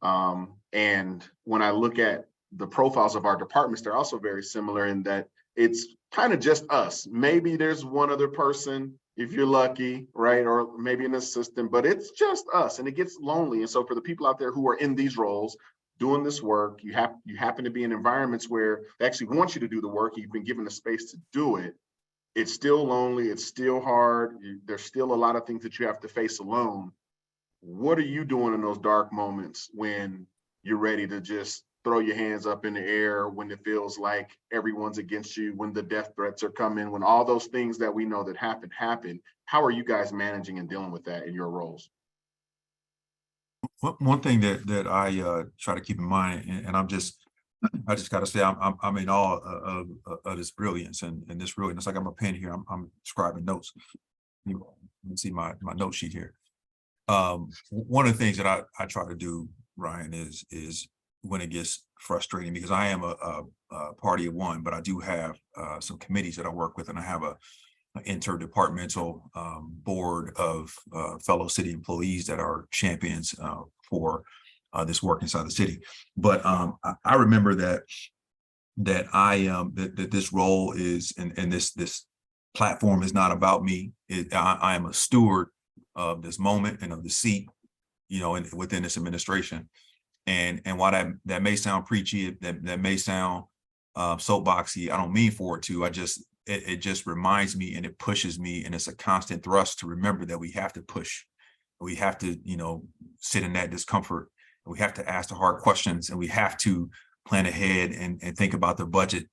And when I look at the profiles of our departments, they're also very similar in that it's kind of just us. Maybe there's one other person, if you're lucky, right? Or maybe an assistant, but it's just us, and it gets lonely. And so for the people out there who are in these roles, doing this work, you happen to be in environments where they actually want you to do the work, you've been given the space to do it. It's still lonely, it's still hard. There's still a lot of things that you have to face alone. What are you doing in those dark moments when you're ready to just throw your hands up in the air, when it feels like everyone's against you, when the death threats are coming, when all those things that we know that happen? How are you guys managing and dealing with that in your roles? One thing that I try to keep in mind, and I just got to say, I'm in awe of this brilliance and this brilliance. It's like I'm a pen here. I'm scribing notes. You can see my note sheet here. One of the things that I try to do, Ryan, is when it gets frustrating, because I am a party of one, but I do have some committees that I work with, and I have an interdepartmental board of fellow city employees that are champions for this work inside the city. But I remember that this role is, and this platform is not about me. I am a steward of this moment and of the seat, you know, within this administration. And while that may sound preachy, that may sound soapboxy, I don't mean for it to. It just reminds me, and it pushes me, and it's a constant thrust to remember that we have to push. We have to, you know, sit in that discomfort. And we have to ask the hard questions, and we have to plan ahead and think about the budget.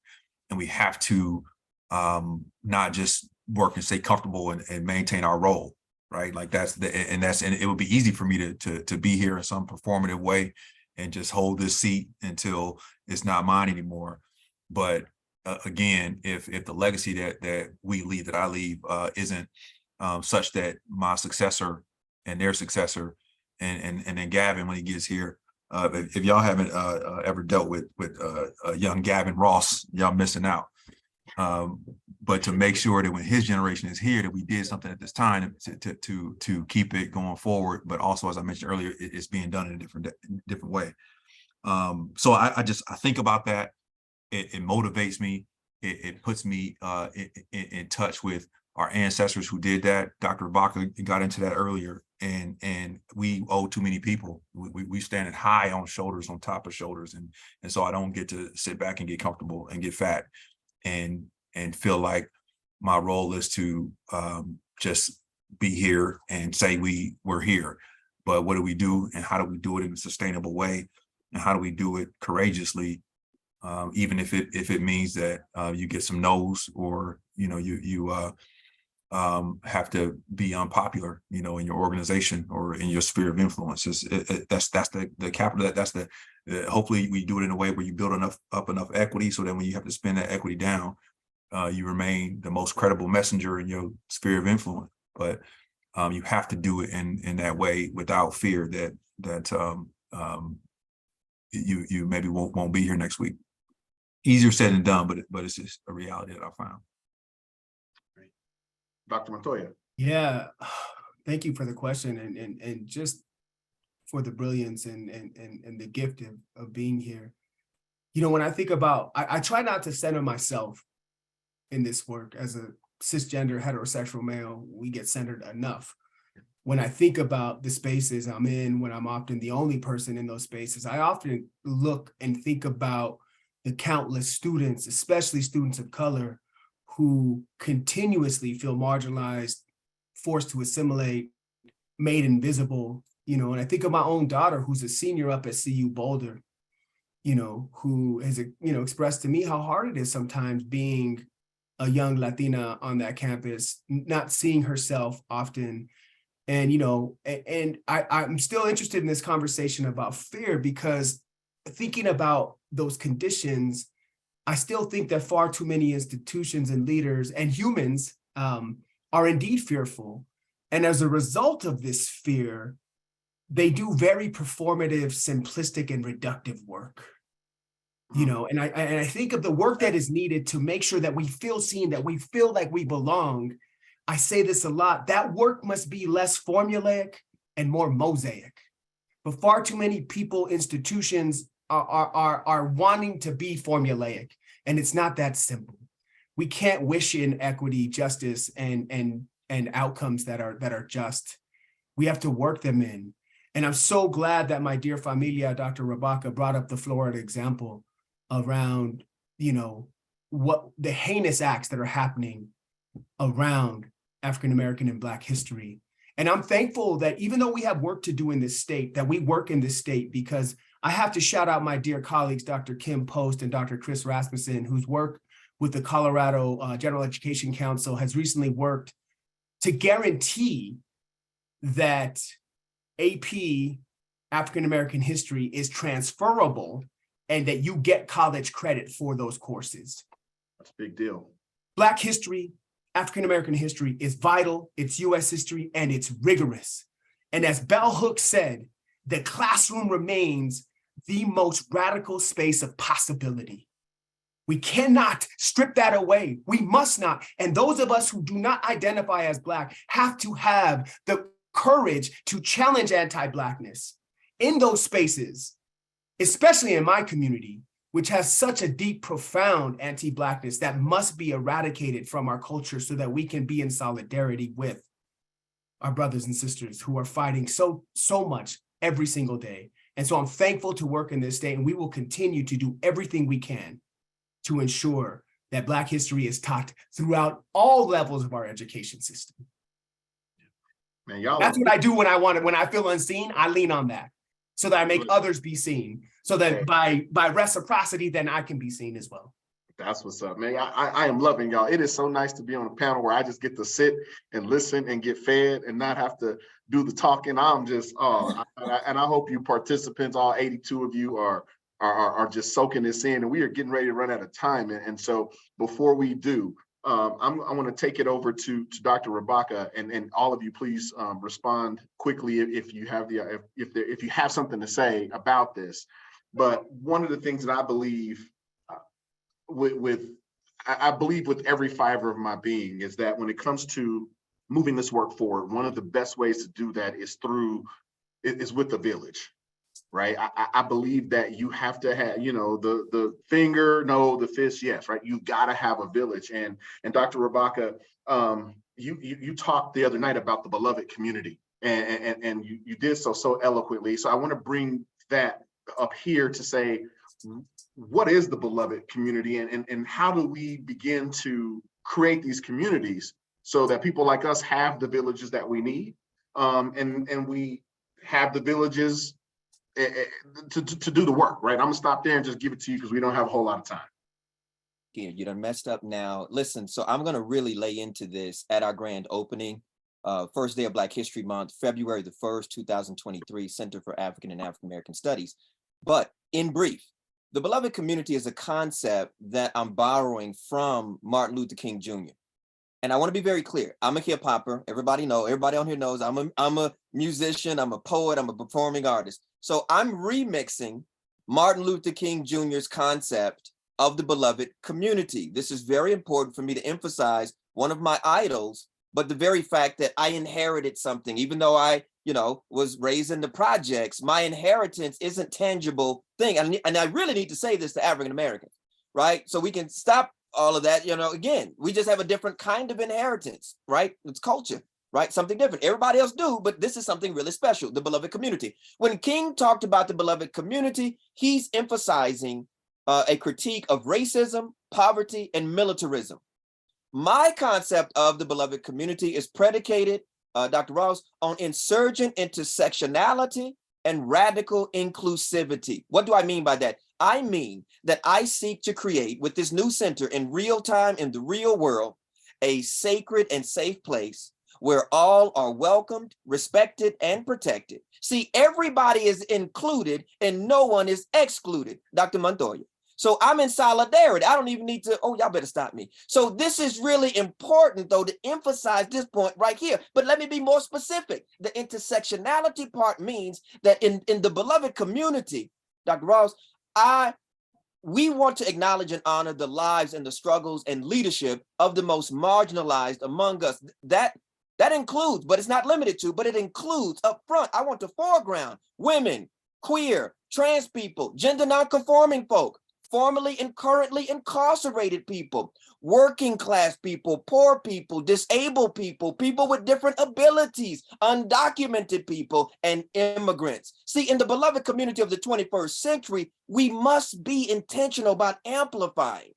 And we have to not just work and stay comfortable and maintain our role. right? Like and it would be easy for me to be here in some performative way and just hold this seat until it's not mine anymore. But again, if the legacy that we leave, that I leave, isn't such that my successor and their successor and then Gavin, when he gets here, if y'all haven't ever dealt with young Gavin Ross, y'all missing out. But to make sure that when his generation is here, that we did something at this time to keep it going forward. But also, as I mentioned earlier, it's being done in a different way. So I think about that. It motivates me. It puts me in touch with our ancestors who did that. Dr. Rabaka got into that earlier, and we owe too many people. We standing high on shoulders, on top of shoulders, and so I don't get to sit back and get comfortable and get fat and feel like my role is to just be here and say we're here. But what do we do, and how do we do it in a sustainable way, and how do we do it courageously, even if it means that you get some no's, or you have to be unpopular, in your organization or in your sphere of influence. That's the capital. That's the hopefully we do it in a way where you build up enough equity, so that when you have to spend that equity down, you remain the most credible messenger in your sphere of influence. But you have to do it in that way without fear that you maybe won't be here next week. Easier said than done, but it's just a reality that I found. Dr. Montoya. Yeah, thank you for the question, and just for the brilliance and the gift of being here. When I think about, I try not to center myself in this work. As a cisgender heterosexual male, we get centered enough. When I think about the spaces I'm in, when I'm often the only person in those spaces, I often look and think about the countless students, especially students of color, who continuously feel marginalized, forced to assimilate, made invisible, and I think of my own daughter, who's a senior up at CU Boulder, who has, expressed to me how hard it is sometimes being a young Latina on that campus, not seeing herself often. And, I'm still interested in this conversation about fear, because thinking about those conditions, I still think that far too many institutions and leaders and humans are indeed fearful. And as a result of this fear, they do very performative, simplistic, and reductive work. And I think of the work that is needed to make sure that we feel seen, that we feel like we belong. I say this a lot, that work must be less formulaic and more mosaic. But far too many people, institutions are wanting to be formulaic, and it's not that simple. We can't wish in equity, justice, and outcomes that are just. We have to work them in. And I'm so glad that my dear familia, Dr. Rabaka, brought up the Florida example around, what the heinous acts that are happening around African-American and Black history. And I'm thankful that even though we have work to do in this state, that we work in this state, because I have to shout out my dear colleagues, Dr. Kim Post and Dr. Chris Rasmussen, whose work with the Colorado General Education Council has recently worked to guarantee that AP African-American history is transferable and that you get college credit for those courses. That's a big deal. Black history, African-American history is vital, it's US history, and it's rigorous. And as Bell Hooks said, the classroom remains the most radical space of possibility. We cannot strip that away. We must not. And those of us who do not identify as Black have to have the courage to challenge anti-Blackness in those spaces, especially in my community, which has such a deep, profound anti-Blackness that must be eradicated from our culture so that we can be in solidarity with our brothers and sisters who are fighting so much every single day. And so I'm thankful to work in this state, and we will continue to do everything we can to ensure that Black history is taught throughout all levels of our education system. Man, y'all. That's what I do when I feel unseen. I lean on that so that I make others be seen, so that by reciprocity, then I can be seen as well. That's what's up, man. I am loving y'all. It is so nice to be on a panel where I just get to sit and listen and get fed and not have to do the talking. I'm just, and I hope you participants, all 82 of you are just soaking this in, and we are getting ready to run out of time. And so before we do, I want to take it over to Dr. Rabaka, and all of you, please respond quickly if you have if you have something to say about this. But one of the things that I believe with every fiber of my being is that when it comes to moving this work forward, one of the best ways to do that is with the village, right? I believe that you have to have, the finger, no, the fist, yes, right? You got to have a village. And Dr. Rabaka, you talked the other night about the beloved community, and you did so eloquently. So I want to bring that up here to say, what is the beloved community, and how do we begin to create these communities so that people like us have the villages that we need, and we have the villages to do the work, right? I'm gonna stop there and just give it to you because we don't have a whole lot of time. Here, you done messed up now. Listen, so I'm gonna really lay into this at our grand opening. First day of Black History Month, February the 1st, 2023, Center for African and African American Studies. But in brief, the beloved community is a concept that I'm borrowing from Martin Luther King Jr. And I want to be very clear. I'm a hip hopper. Everybody on here knows I'm a musician, I'm a poet, I'm a performing artist. So I'm remixing Martin Luther King Jr.'s concept of the beloved community. This is very important for me to emphasize one of my idols, but the very fact that I inherited something, even though I was raised in the projects, my inheritance isn't tangible thing. And I really need to say this to African Americans, right? So we can stop all of that. Again, we just have a different kind of inheritance, right? It's culture, right? Something different. Everybody else do, but this is something really special, the beloved community. When King talked about the beloved community, he's emphasizing a critique of racism, poverty, and militarism. My concept of the beloved community is predicated, Dr. Ross, on insurgent intersectionality and radical inclusivity. What do I mean by that? I mean that I seek to create, with this new center in real time, in the real world, a sacred and safe place where all are welcomed, respected, and protected. See, everybody is included and no one is excluded, Dr. Montoya. So I'm in solidarity. I don't even need to, y'all better stop me. So this is really important, though, to emphasize this point right here. But let me be more specific. The intersectionality part means that in the beloved community, Dr. Ross, we want to acknowledge and honor the lives and the struggles and leadership of the most marginalized among us. That includes, but it's not limited to, but it includes up front. I want to foreground women, queer, trans people, gender nonconforming folk, formerly and currently incarcerated people, working class people, poor people, disabled people, people with different abilities, undocumented people, and immigrants. See, in the beloved community of the 21st century, we must be intentional about amplifying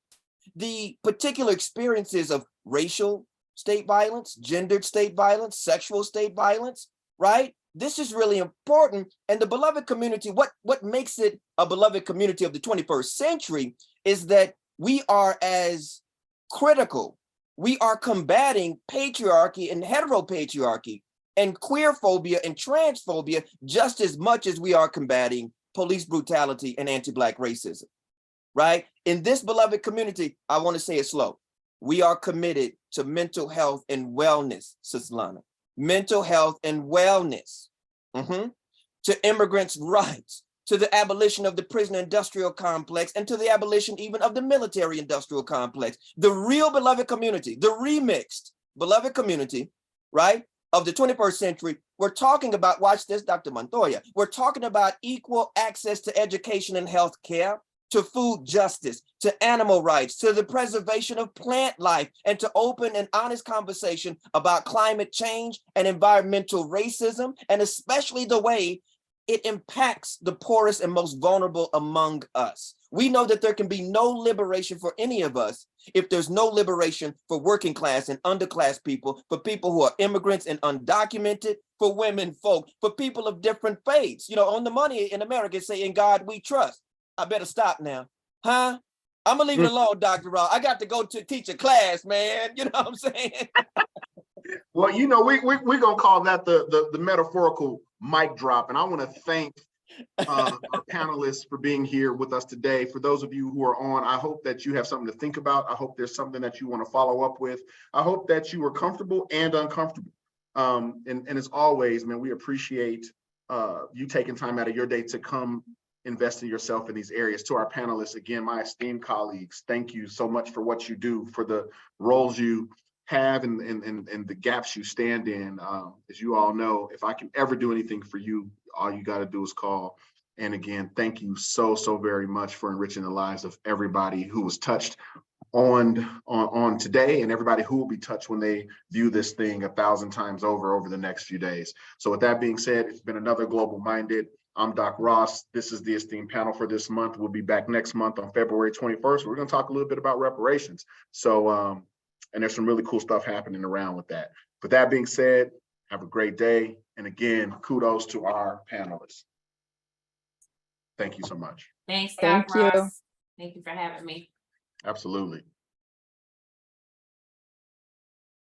the particular experiences of racial state violence, gendered state violence, sexual state violence, right? This is really important. And the beloved community, what makes it a beloved community of the 21st century is that we are as critical. We are combating patriarchy and heteropatriarchy and queerphobia and transphobia just as much as we are combating police brutality and anti-Black racism, right? In this beloved community, I want to say it slow. We are committed to mental health and wellness, Sis Lana. Mental health and wellness, to immigrants' rights, to the abolition of the prison industrial complex, and to the abolition even of the military industrial complex. The real beloved community, the remixed beloved community, right, of the 21st century, we're talking about, watch this, Dr. Montoya, we're talking about equal access to education and health care, to food justice, to animal rights, to the preservation of plant life, and to open and honest conversation about climate change and environmental racism, and especially the way it impacts the poorest and most vulnerable among us. We know that there can be no liberation for any of us if there's no liberation for working class and underclass people, for people who are immigrants and undocumented, for women folk, for people of different faiths. On the money in America, say, "In God we trust." I better stop now. I I'm gonna leave it alone, Dr. Ross. I got to go to teach a class, man. You know what I'm saying? Well, you know, we're gonna call that the metaphorical mic drop. And I want to thank our panelists for being here with us today. For those of you who are on, I hope that you have something to think about. I hope there's something that you want to follow up with. I hope that you are comfortable and uncomfortable. And as always, man, we appreciate you taking time out of your day to come invest in yourself in these areas. To our panelists, again, my esteemed colleagues, thank you so much for what you do, for the roles you have and the gaps you stand in. As you all know, if I can ever do anything for you, all you got to do is call. And again, thank you so very much for enriching the lives of everybody who was touched on today, and everybody who will be touched when they view this thing 1,000 times over the next few days. So with that being said, it's been another Global Minded. I'm Doc Ross. This is the esteemed panel for this month. We'll be back next month on February 21st. We're going to talk a little bit about reparations. So, and there's some really cool stuff happening around with that. With that being said, have a great day. And again, kudos to our panelists. Thank you so much. Thanks, Thank Doc you. Ross. Thank you for having me. Absolutely.